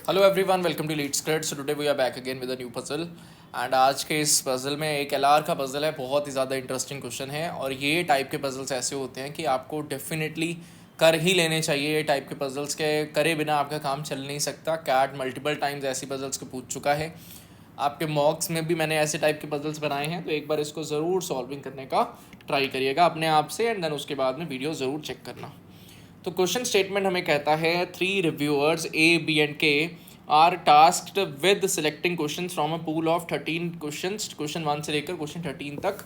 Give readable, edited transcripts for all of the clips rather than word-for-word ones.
Hello everyone, welcome to lead script. So today we are back again with a new puzzle. And आज के इस puzzle में एक LR का puzzle है। बहुत ही ज़्यादा इंटरेस्टिंग क्वेश्चन है और ये टाइप के पजल्स ऐसे होते हैं कि आपको डेफिनेटली कर ही लेने चाहिए। ये टाइप के पजल्स के करे बिना आपका काम चल नहीं सकता। कैट मल्टीपल टाइम्स ऐसी पजल्स को पूछ चुका है। आपके मॉक्स में भी मैंने ऐसे टाइप के पजल्स बनाए हैं, तो एक बार इसको ज़रूर सॉल्विंग करने का ट्राई करिएगा अपने आप से, एंड देन उसके बाद में वीडियो ज़रूर चेक करना। तो क्वेश्चन स्टेटमेंट हमें कहता है 3 reviewers A B and K are tasked with selecting question from a pool of 13 question, question 1 से लेकर क्वेश्चन 13 तक।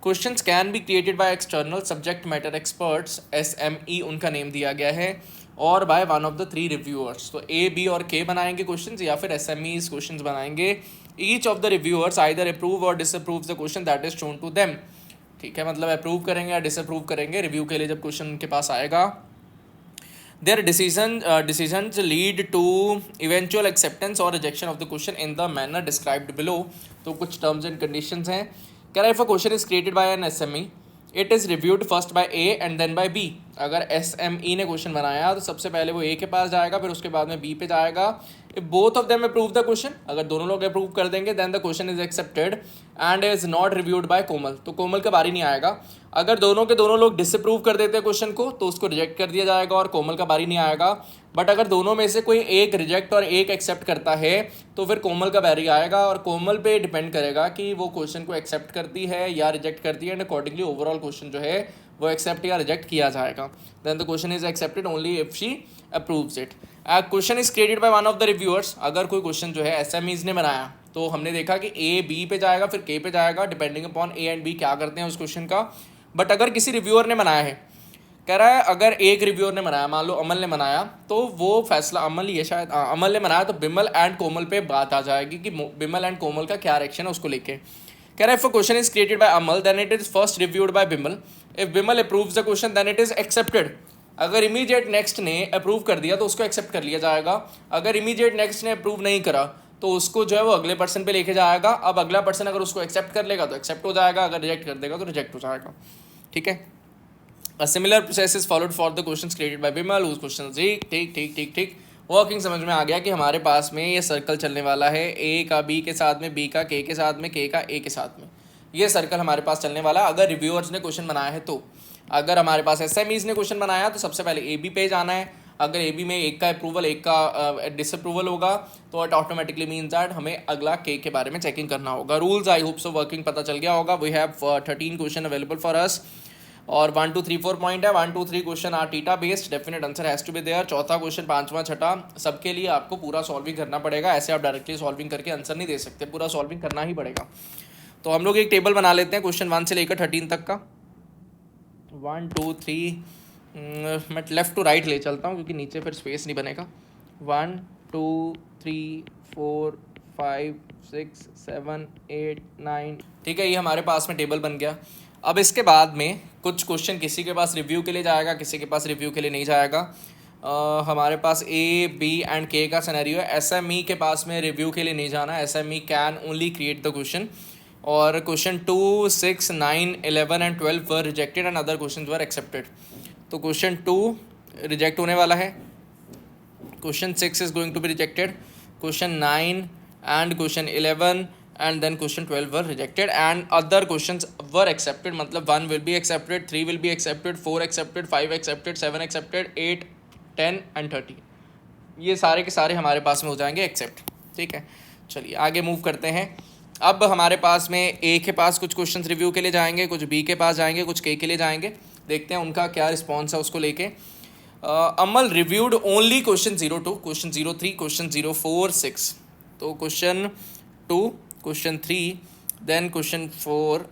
Questions can be created by external subject matter experts, SME उनका नेम दिया गया है, और by one of the 3 reviewers. तो A B और के बनाएंगे क्वेश्चंस या फिर SMEs क्वेश्चंस बनाएंगे। Each of the reviewers either approve और disapprove the question that is shown to them. ठीक है, मतलब अप्रूव करेंगे या डिसअप्रूव करेंगे रिव्यू के लिए जब क्वेश्चन उनके पास आएगा। Their decisions lead to eventual acceptance or rejection of the question in the manner described below. तो कुछ terms and conditions हैं। कह रहा है if a question is created by an SME, it is reviewed first by A and then by B. अगर SME ने question बनाया तो सबसे पहले वो A के पास जाएगा, फिर उसके बाद में B पे जाएगा। If both of them approve the question, अगर दोनों लोग अप्रूव कर देंगे then the question is accepted and is not reviewed by Komal. तो कोमल का बारी नहीं आएगा। अगर दोनों के दोनों लोग डिसअप्रूव कर देते हैं क्वेश्चन को तो उसको रिजेक्ट कर दिया जाएगा और कोमल का बारी नहीं आएगा। बट अगर दोनों में से कोई एक रिजेक्ट और एक एक्सेप्ट करता है तो फिर कोमल का बारी आएगा, और कोमल पे डिपेंड करेगा कि वो क्वेश्चन को एक्सेप्ट करती है या रिजेक्ट करती है, एंड अकॉर्डिंगली ओवरऑल क्वेश्चन जो है वो एक्सेप्ट या रिजेक्ट किया जाएगा। Then the question is accepted only if she approves it. Question is created by one of the reviewers. अगर कोई क्वेश्चन जो है SMEs ने बनाया तो हमने देखा कि A B पे जाएगा फिर K पे जाएगा, depending upon A and B क्या करते हैं उस क्वेश्चन का। बट अगर किसी रिव्यूअर ने बनाया है, कह रहा है अगर एक रिव्यूअर ने बनाया, मान लो अमल ने बनाया, तो वो फैसला अमल ही है शायद, अमल ने बनाया तो बिमल एंड कोमल पे बात आ जाएगी कि बिमल एंड कोमल का क्या रिएक्शन है उसको लेके। कह रहा है if a question is created by Amal then it is first reviewed by Bimal. If Bimal approves the question then it is accepted. अगर इमीडिएट नेक्स्ट ने अप्रूव कर दिया तो उसको एक्सेप्ट कर लिया जाएगा। अगर इमीडिएट नेक्स्ट ने अप्रूव नहीं करा तो उसको जो है वो अगले पर्सन पे लेके जाएगा। अब अगला पर्सन अगर उसको एक्सेप्ट कर लेगा तो एक्सेप्ट हो जाएगा, अगर रिजेक्ट कर देगा तो रिजेक्ट हो जाएगा। ठीक है, a similar process is followed for the questions created by Bimal whose questions. ठीक ठीक ठीक ठीक ठीक, वर्किंग समझ में आ गया कि हमारे पास में ये सर्कल चलने वाला है। ए का बी के साथ में, बी का के के साथ में, के का ए के साथ में, ये सर्कल हमारे पास चलने वाला है अगर रिव्यूअर्स ने क्वेश्चन बनाया है तो। अगर हमारे पास SMEs ने क्वेश्चन बनाया तो सबसे पहले AB पे जाना है। अगर AB में एक का अप्रूवल एक का डिसअप्रूवल होगा तो इट ऑटोमेटिकली मीन्स दैट हमें अगला के बारे में चेकिंग करना होगा। Rules I hope so working पता चल गया होगा। We have 13 question available for us और 1 2 3 4 पॉइंट है। 1 2 3 question are theta based, definite answer has to be there. चौथा क्वेश्चन, पांचवा, छठा, सबके लिए आपको पूरा सॉल्विंग करना पड़ेगा। ऐसे आप डायरेक्टली सॉल्विंग करके आंसर नहीं दे सकते, पूरा सॉल्विंग करना ही पड़ेगा। तो हम लोग एक टेबल बना लेते हैं क्वेश्चन 1 से लेकर 13 तक का। 1 2 3, मैं लेफ़्ट टू राइट ले चलता हूँ क्योंकि नीचे फिर स्पेस नहीं बनेगा। 1 2 3 4 5 6 7 8 9। ठीक है, ये हमारे पास में टेबल बन गया। अब इसके बाद में कुछ क्वेश्चन किसी के पास रिव्यू के लिए जाएगा, किसी के पास रिव्यू के लिए नहीं जाएगा। हमारे पास A B एंड K का सिनेरियो है। SME के पास में रिव्यू के लिए नहीं जाना। SME can only create the question. और question 2 6 9 11 and 12 were rejected and other question were accepted. तो क्वेश्चन 2 रिजेक्ट होने वाला है, question 6 is going to be rejected, question 9 and question 11 and then question 12 were rejected and other questions were accepted. मतलब 1 will be accepted, 3 will be accepted, 4 accepted, 5 accepted, 7 accepted, 8 10 and 30, ये सारे के सारे हमारे पास में हो जाएंगे एक्सेप्ट। ठीक है, चलिए आगे मूव करते हैं। अब हमारे पास में A के पास कुछ क्वेश्चंस रिव्यू के लिए जाएंगे, कुछ B के पास जाएंगे, कुछ K के लिए जाएंगे। देखते हैं उनका क्या रिस्पॉन्स है उसको लेके। Amal reviewed only question 02, question 03, question 04 6। तो question 2, question 3, then question 4,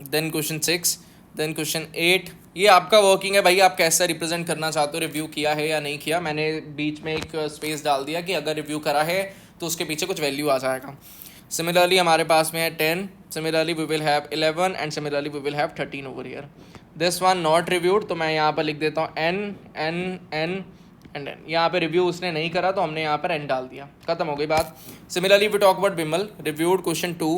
then question 6, then question 8। ये आपका वर्किंग है भाई, आप कैसा रिप्रेजेंट करना चाहते हो, रिव्यू किया है या नहीं किया। मैंने बीच में एक स्पेस डाल दिया कि अगर रिव्यू करा है तो उसके पीछे कुछ वैल्यू आ जाएगा। सिमिलरली हमारे पास में है 10, similarly we will have 11 and similarly we will have 13 over here. This one not reviewed, तो मैं यहाँ पर लिख देता हूँ N N N and N। यहाँ पे रिव्यू उसने नहीं करा तो हमने यहाँ पर N डाल दिया, खत्म हो गई बात। Similarly we talk about Bimal, reviewed question 2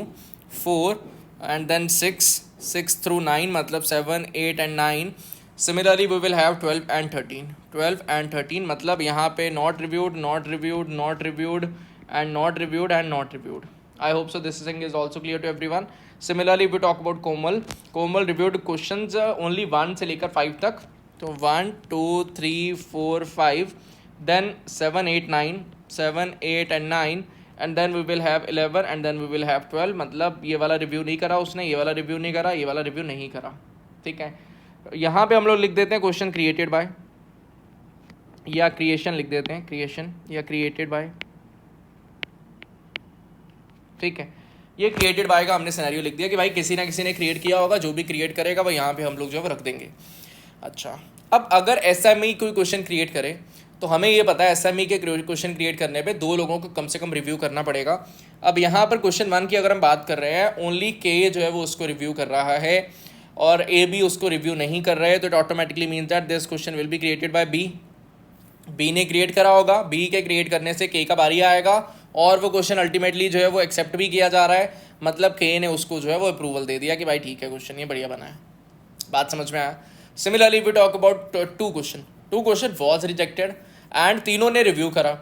4 and then 6 through 9, मतलब 7 8 and 9। Similarly we will have 12 and 13, 12 and 13 मतलब यहाँ पे not reviewed, not reviewed, not reviewed and not reviewed and not reviewed. I hope so this thing is also clear to everyone. Similarly we talk about Komal. Komal reviewed questions only 1 से लेकर 5 तक. तो 1 2 3 4 5, देन 7 8 9, 7 8 and 9, and then we will have 11 and then we will have 12. मतलब ये वाला review नहीं करा उसने, ये वाला रिव्यू नहीं करा, ये वाला रिव्यू नहीं करा. ठीक है, यहाँ पे हम लोग लिख देते हैं क्वेश्चन क्रिएटेड बाय, या क्रिएशन लिख देते हैं, क्रिएशन या क्रिएटेड बाय. ठीक है, ये क्रिएटेड बाय का हमने सिनेरियो लिख दिया कि भाई किसी ना किसी ने क्रिएट किया होगा, जो भी क्रिएट करेगा वो यहाँ पे हम लोग जो है वो रख देंगे. अच्छा, अब अगर एसएमई कोई क्वेश्चन क्रिएट करे तो हमें ये पता है एसएमई के क्वेश्चन क्रिएट करने पे 2 लोगों को कम से कम रिव्यू करना पड़ेगा. अब यहाँ पर क्वेश्चन 1 की अगर हम बात कर रहे हैं, ओनली के जो है वो उसको रिव्यू कर रहा है और ए बी उसको रिव्यू नहीं कर रहे हैं, तो it automatically means that this question will be created by B. B ने क्रिएट करा होगा, बी के क्रिएट करने से के का बारी आएगा और वो क्वेश्चन अल्टीमेटली जो है वो एक्सेप्ट भी किया जा रहा है. मतलब के ने उसको जो है वो अप्रूवल दे दिया कि भाई ठीक है क्वेश्चन ये बढ़िया बना है. बात समझ में आया. Similarly we talk about 2 question was rejected and तीनों ने रिव्यू करा.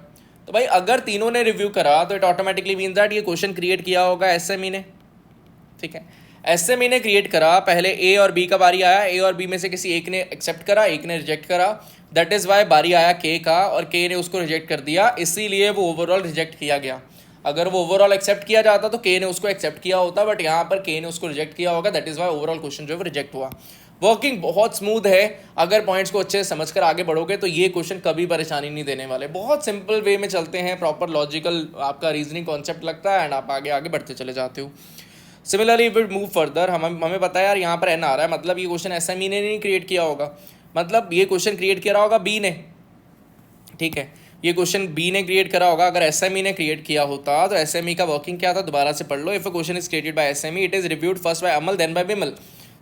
तो भाई अगर तीनों ने रिव्यू करा तो इट ऑटोमेटिकली मीन्स दैट ये क्वेश्चन क्रिएट किया होगा एसएमई ने. ठीक है, एसएमई ने क्रिएट करा, पहले ए और बी का बारी आया, ए और बी में से किसी एक ने एक्सेप्ट करा, एक ने रिजेक्ट करा. दैट इज़ वाई बारी आया के का और के ने उसको रिजेक्ट कर दिया, इसीलिए वो ओवरऑल रिजेक्ट किया गया. अगर वो ओवरऑल एक्सेप्ट किया जाता तो के ने उसको एक्सेप्ट किया होता, बट यहाँ पर के ने उसको रिजेक्ट किया होगा. That is Y overall question जो है वो रिजेक्ट हुआ. वर्किंग बहुत स्मूथ है. अगर पॉइंट्स को अच्छे से समझ कर आगे बढ़ोगे तो ये क्वेश्चन कभी परेशानी नहीं देने वाले. बहुत सिंपल वे में चलते हैं, प्रॉपर लॉजिकल आपका रीजनिंग कॉन्सेप्ट लगता है एंड आप आगे आगे बढ़ते चले जाते हो. Similarly we move further. हमें पता है यार यहाँ पर एन आ रहा है, मतलब ये क्वेश्चन एसएमई ने नहीं क्रिएट किया होगा, मतलब ये क्वेश्चन क्रिएट किया होगा बी ने. ठीक है, ये क्वेश्चन बी ने क्रिएट करा होगा. अगर एसएमई ने क्रिएट किया होता तो एसएमई का वर्किंग क्या था दोबारा से पढ़ लो. If a question is created by SME it is reviewed first by Amal then by Bimal.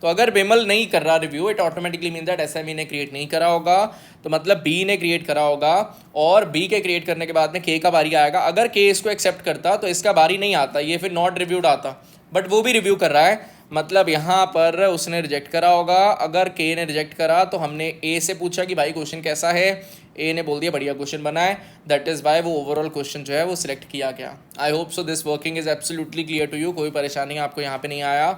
तो अगर बिमल नहीं कर रहा review, it automatically mean that SME ने क्रिएट नहीं करा होगा. तो मतलब बी ने क्रिएट करा होगा और बी के क्रिएट करने के बाद में के का बारी आएगा. अगर के इसको एक्सेप्ट करता तो इसका बारी नहीं आता, ये फिर नॉट रिव्यूड आता, बट वो भी रिव्यू कर रहा है. मतलब यहाँ पर उसने रिजेक्ट करा होगा. अगर के ने रिजेक्ट करा तो हमने ए से पूछा कि भाई क्वेश्चन कैसा है, ए ने बोल दिया बढ़िया क्वेश्चन बना है. दैट इज़ वाई वो ओवरऑल क्वेश्चन जो है वो सिलेक्ट किया गया. I hope so this working is absolutely clear to you. कोई परेशानी आपको यहाँ पे नहीं आया.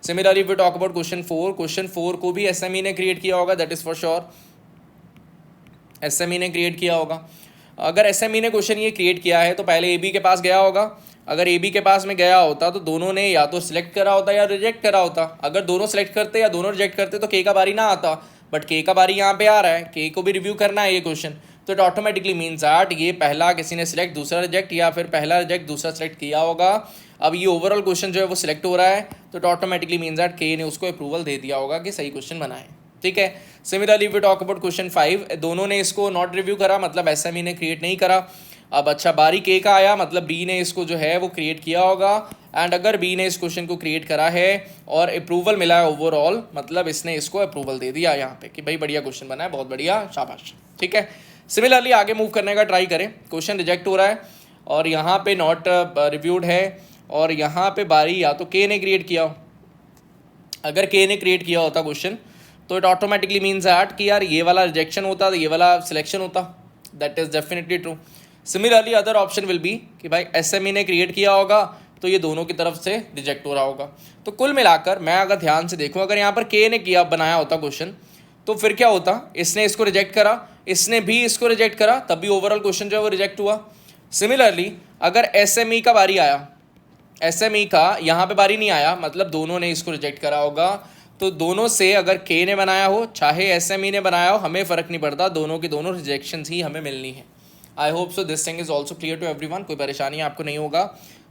Similarly we talk about question 4 को भी एसएमई ने क्रिएट किया होगा. That is for sure SME ने क्रिएट किया होगा. अगर एसएमई ने क्वेश्चन ये क्रिएट किया है तो पहले ए बी के पास गया होगा. अगर ए बी के पास में गया होता तो दोनों ने या तो सिलेक्ट करा होता या रिजेक्ट करा होता. अगर दोनों सिलेक्ट करते या दोनों रिजेक्ट करते तो के का बारी ना आता, बट के का बारी यहाँ पे आ रहा है, के को भी रिव्यू करना है ये क्वेश्चन. तो इट ऑटोमेटिकली मीन्स दैट ये पहला किसी ने सिलेक्ट दूसरा रिजेक्ट, या फिर पहला रिजेक्ट दूसरा सिलेक्ट किया होगा. अब ये ओवरऑल क्वेश्चन जो है वो सिलेक्ट हो रहा है, तो इट ऑटोमेटिकली मीन्स दैट के ने उसको अप्रूवल दे दिया होगा कि सही क्वेश्चन बनाए. ठीक है. Similarly we talk about question 5. दोनों ने इसको नॉट रिव्यू करा, मतलब एसएमई ने क्रिएट नहीं करा. अब अच्छा बारी के का आया, मतलब बी ने इसको जो है वो क्रिएट किया होगा. एंड अगर बी ने इस क्वेश्चन को क्रिएट करा है और अप्रूवल मिला है ओवरऑल, मतलब इसने इसको अप्रूवल दे दिया यहाँ पे कि भाई बढ़िया क्वेश्चन बना है, बहुत बढ़िया, शाबाश. ठीक है. सिमिलरली आगे मूव करने का ट्राई करें. क्वेश्चन रिजेक्ट हो रहा है और यहाँ पे नॉट रिव्यूड है और यहाँ पे बारी या तो के ने क्रिएट किया हो. अगर के ने क्रिएट किया होता क्वेश्चन तो इट ऑटोमेटिकली मीन्स दैट कि यार ये वाला रिजेक्शन होता तो ये वाला सिलेक्शन होता. That is definitely true. Similarly other option will be कि भाई एसएमई ने क्रिएट किया होगा तो ये दोनों की तरफ से रिजेक्ट हो रहा होगा. तो कुल मिलाकर मैं अगर ध्यान से देखूं, अगर यहाँ पर के ने किया बनाया होता क्वेश्चन तो फिर क्या होता, इसने इसको रिजेक्ट करा, इसने भी इसको रिजेक्ट करा, तब भी ओवरऑल क्वेश्चन जो है वो रिजेक्ट हुआ. सिमिलरली अगर एसएमई का बारी आया, एसएमई का यहाँ पे बारी नहीं आया, मतलब दोनों ने इसको रिजेक्ट करा होगा. तो दोनों से अगर के ने बनाया हो चाहे एसएमई ने बनाया हो, हमें फ़र्क नहीं पड़ता, दोनों की दोनों रिजेक्शंस ही हमें मिलनी है. I hope so this thing is also clear to everyone. कोई परेशानी आपको नहीं होगा.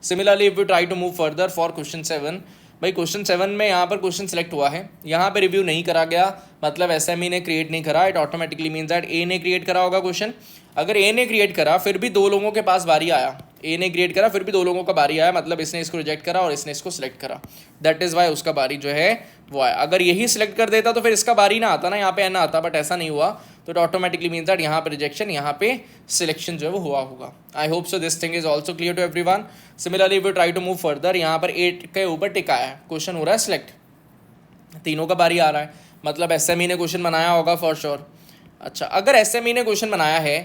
Similarly if you try to move further for question 7. भाई क्वेश्चन 7 में यहाँ पर क्वेश्चन सेलेक्ट हुआ है, यहाँ पे रिव्यू नहीं करा गया, मतलब एसएमई ने क्रिएट नहीं करा. इट ऑटोमेटिकली मीन्स दैट ए ने क्रिएट करा होगा क्वेश्चन. अगर ए ने क्रिएट करा फिर भी 2 लोगों के पास बारी आया, ए ने क्रिएट करा फिर भी 2 लोगों का बारी आया, मतलब इसने इसको रिजेक्ट करा और इसने इसको सिलेक्ट करा. दैट इज़ वाई उसका बारी जो है वो आया. अगर यही सिलेक्ट कर देता तो फिर इसका बारी ना आता ना, यहाँ पे एन आता, बट ऐसा नहीं हुआ. तो इट ऑटोमेटिकली मीन्स दैट यहाँ पे रिजेक्शन, यहाँ पे सिलेक्शन जो है वो हुआ होगा. I hope so this thing is also clear to everyone. Similarly we try to move further. यहाँ पर 8 के ऊपर टिक आया है, क्वेश्चन हो रहा है सिलेक्ट, तीनों का बारी आ रहा है, मतलब SME ने क्वेश्चन बनाया होगा फॉर श्योर। अच्छा, अगर SME ने क्वेश्चन बनाया है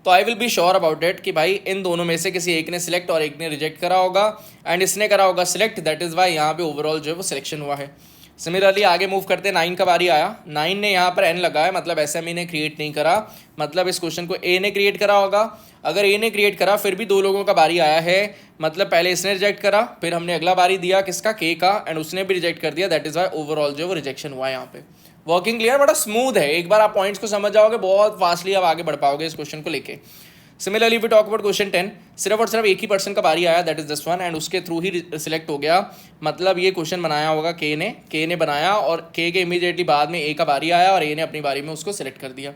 तो I will be sure about it कि भाई इन दोनों में से किसी एक ने सिलेक्ट और एक ने रिजेक्ट करा होगा, एंड इसने करा होगा सिलेक्ट, दैट इज़ वाई यहाँ पे ओवरऑल जो है वो सिलेक्शन हुआ है। सिमिलरली आगे मूव करते हैं, 9 का बारी आया, 9 ने यहाँ पर N लगाया, मतलब SME ने क्रिएट नहीं करा, मतलब इस क्वेश्चन को A ने क्रिएट करा होगा। अगर A ने क्रिएट करा फिर भी 2 लोगों का बारी आया है, मतलब पहले इसने रिजेक्ट करा, फिर हमने अगला बारी दिया किसका, K का, एंड उसने भी रिजेक्ट कर दिया, दैट इज़ वाई ओवरऑल जो है वो रिजेक्शन हुआ है यहाँ पे। वर्किंग क्लियर, बड़ा स्मूथ है, एक बार आप पॉइंट्स को समझ जाओगे बहुत फास्टली आप आगे बढ़ पाओगे इस क्वेश्चन को लेके। Similarly we talk about question 10, सिर्फ और सिर्फ एक ही पर्सन का बारी आया, that is this one, and उसके थ्रू ही सिलेक्ट हो गया, मतलब ये क्वेश्चन बनाया होगा के ने बनाया, और के इमीडिएटली बाद में ए का बारी आया और ए ने अपनी बारी में उसको सिलेक्ट कर दिया।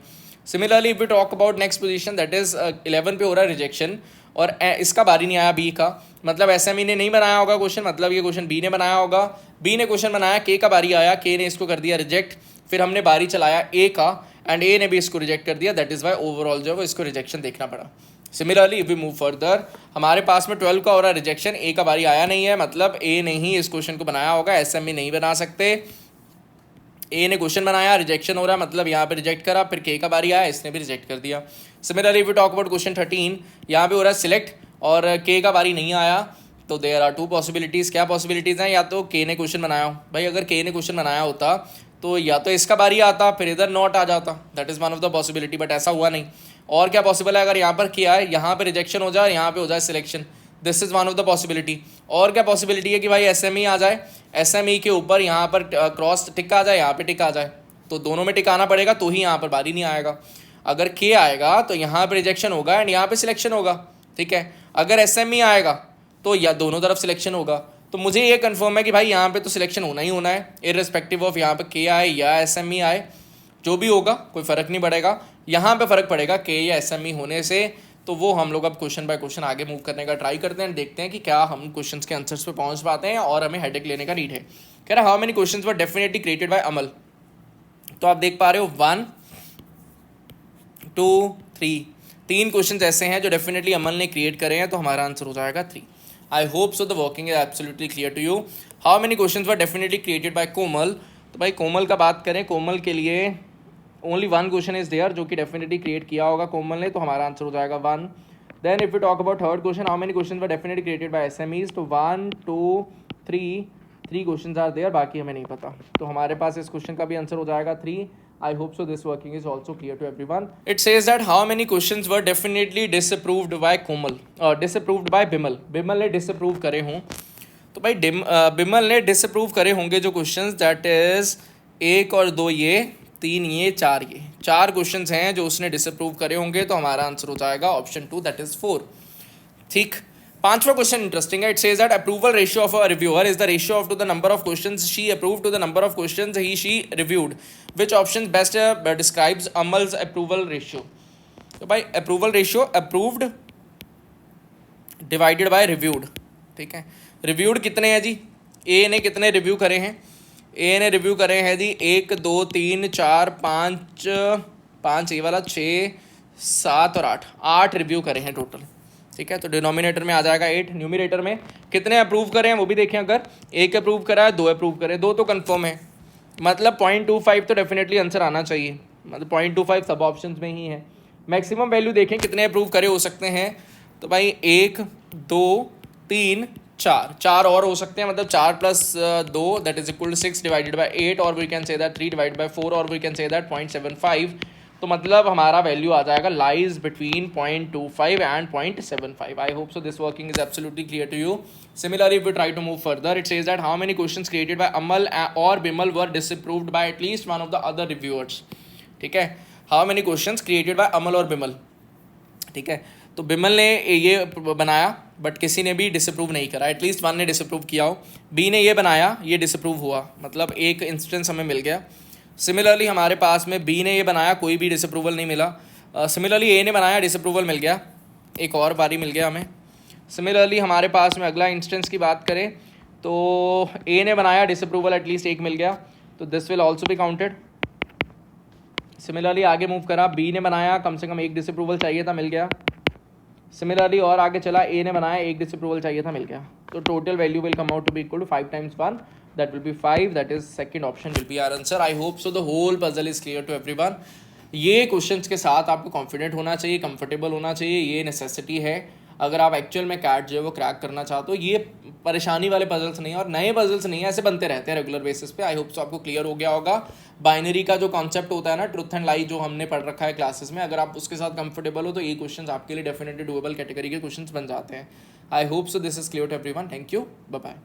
Similarly we talk about next position, that is 11 पे हो रहा है रिजेक्शन, और इसका बारी नहीं आया बी का, मतलब SME ने नहीं बनाया होगा क्वेश्चन, मतलब ये क्वेश्चन बी ने बनाया होगा, बी ने क्वेश्चन बनाया, के का बारी आया, के ने इसको कर दिया रिजेक्ट, फिर हमने बारी चलाया ए का, एंड ए ने भी इसको रिजेक्ट कर दिया, दैट इज़ वाई ओवरऑल जो है वो इसको रिजेक्शन देखना पड़ा। Similarly if we move further, हमारे पास में 12 का हो रहा है रिजेक्शन, ए का बारी आया नहीं है, मतलब ए ने ही इस क्वेश्चन को बनाया होगा, SME नहीं बना सकते। ए ने क्वेश्चन बनाया, रिजेक्शन हो रहा है, मतलब यहाँ पे रिजेक्ट करा, फिर के का बारी आया, इसने भी रिजेक्ट कर दिया। Similarly we talk about question 13, यहाँ पे हो रहा है सिलेक्ट और के का बारी नहीं आया, तो देयर आर 2 पॉसिबिलिटीज़। क्या पॉसिबिलिटीज़ हैं, या तो के ने क्वेश्चन बनाया हो, भाई अगर के ने क्वेश्चन बनाया होता तो या तो इसका बारी आता फिर इधर नॉट आ जाता, that is one of the possibility, but ऐसा हुआ नहीं। और क्या पॉसिबल है, अगर यहाँ पर किया है, यहाँ पे रिजेक्शन हो जाए, यहाँ पे हो जाए selection, this is one of the possibility. और क्या पॉसिबिलिटी है कि भाई SME आ जाए, SME के ऊपर यहाँ पर क्रॉस टिक आ जाए, यहाँ पे टिक आ जाए, तो दोनों में टिक आना पड़ेगा, तो ही यहाँ पर बारी नहीं आएगा। अगर के आएगा तो यहाँ पर रिजेक्शन होगा एंड यहाँ पर सिलेक्शन होगा, ठीक है। अगर SME आएगा तो या दोनों तरफ सिलेक्शन होगा, तो मुझे ये कंफर्म है कि भाई यहाँ पे तो सिलेक्शन होना ही होना है, इररिस्पेक्टिव ऑफ यहाँ पे के आए या SME आए, जो भी होगा कोई फ़र्क नहीं पड़ेगा। यहाँ पे फ़र्क पड़ेगा के या SME होने से, तो वो हम लोग अब क्वेश्चन बाय क्वेश्चन आगे मूव करने का ट्राई करते हैं, देखते हैं कि क्या हम क्वेश्चंस के आंसर्स पे पहुँच पाते हैं और हमें हेडेक लेने का नीड है। कह रहा how many questions were definitely created by Amal, तो आप देख पा रहे हो 1 2 3, 3 क्वेश्चन ऐसे हैं जो डेफिनेटली अमल ने क्रिएट करे हैं, तो हमारा आंसर हो जाएगा 3। I hope so the working is absolutely clear to you. How many questions were definitely created by Komal, तो भाई कोमल का बात करें, कोमल के लिए ओनली 1 क्वेश्चन इज देयर जो कि डेफिनेटली क्रिएट किया होगा कोमल ने, तो हमारा आंसर हो जाएगा 1। Then if you talk about third question, how many question were definitely created by SMEs, तो 1 2 3 क्वेश्चन आर देयर, बाकी हमें नहीं पता, तो हमारे पास इस क्वेश्चन का भी आंसर हो जाएगा 3। I hope so this working is also clear to everyone. It says that how many questions were definitely disapproved by Komal or disapproved by Bimal. Bimal ने disapprove करे हों, तो भाई बिमल ने डिसअप्रूव करे होंगे जो क्वेश्चंस, दैट इज 1 और 2 ये, 3 ये, 4 ये, 4 क्वेश्चंस हैं जो उसने डिसअप्रूव करे होंगे, तो हमारा आंसर हो जाएगा ऑप्शन 2, दैट इज 4। ठीक, 5वां क्वेश्चन इंटरेस्टिंग है। It says that approval ratio of a reviewer is the ratio of to the number of questions she approved to the number of questions he she reviewed, which option best describes अमल्स approval ratio. तो भाई approval ratio approved divided by reviewed, ठीक है। Reviewed कितने हैं जी, ए ने कितने review करे हैं, ए ने रिव्यू करे हैं जी 1 2 3 4 5 ये वाला 6 7 और 8 रिव्यू करे हैं टोटल, ठीक है। तो डिनोमिनेटर में आ जाएगा 8, न्यूमिनेटर में कितने अप्रूव करें हैं वो भी देखें, अगर 1 अप्रूव करा है, 2 अप्रूव करे, 2 तो कंफर्म है, मतलब 0.25 तो डेफिनेटली आंसर आना चाहिए, मतलब 0.25 सब ऑप्शन में ही है। मैक्सिमम वैल्यू देखें कितने अप्रूव करे हो सकते हैं, तो भाई 1 2 3 4 और हो सकते हैं, मतलब 4 + 2 that is equal to 6 divided by 8, और we can say that 3 divided by 4, और वी कैन से दैट 0.75, तो मतलब हमारा वैल्यू आ जाएगा lies between 0.25 and 0.75। I hope so this working is absolutely clear to you. Similarly, if we try to move further, it says that how many questions created by Amal or Bimal were disapproved by at least one of the other reviewers, ठीक है। how many questions created by Amal और Bimal, ठीक है। तो बिमल ने ये बनाया but किसी ने भी डिसअप्रूव नहीं करा, एटलीस्ट 1 ने डिसअप्रूव किया हो, बी ने ये बनाया, ये डिसअप्रूव हुआ, मतलब एक इंस्टेंस हमें मिल गया। सिमिलरली हमारे पास में बी ने ये बनाया, कोई भी डिसअप्रूवल नहीं मिला। सिमिलरली ए ने बनाया, डिसअप्रूवल मिल गया, एक और बारी मिल गया हमें। सिमिलरली हमारे पास में अगला इंस्टेंस की बात करें तो ए ने बनाया, डिसअप्रूवल एटलीस्ट एक मिल गया, तो this will also be counted. Similarly आगे मूव करा, बी ने बनाया, कम से कम एक डिसअप्रूवल चाहिए था, मिल गया। सिमिलरली और आगे चला, ए ने बनाया, एक डिसअप्रूवल चाहिए था, मिल गया। So total value will come out to be equal to 5 times 1. That will be 5. That is second option will be our answer. I hope so the whole puzzle is clear to everyone. ये questions के साथ आपको confident होना चाहिए, comfortable होना चाहिए, ये necessity है अगर आप एक्चुअल में कैट जो है वो क्रैक करना चाहते हो. ये परेशानी वाले पजल्स नहीं है और नए पजल्स नहीं है, ऐसे बनते रहते हैं रेगुलर बेसिस पे. आई होप सो आपको क्लियर हो गया होगा. बाइनरी का जो कॉन्सेप्ट होता है ना, ट्रुथ एंड लाई, जो हमने पढ़ रखा है क्लासेस में, अगर आप उसके साथ कंफर्टेबल हो तो ये क्वेश्चंस आपके लिए डेफिनेटली डुएबल कैटेगरी के क्वेश्चंस बन जाते हैं. I hope so this is clear to everyone. Thank you. Bye bye.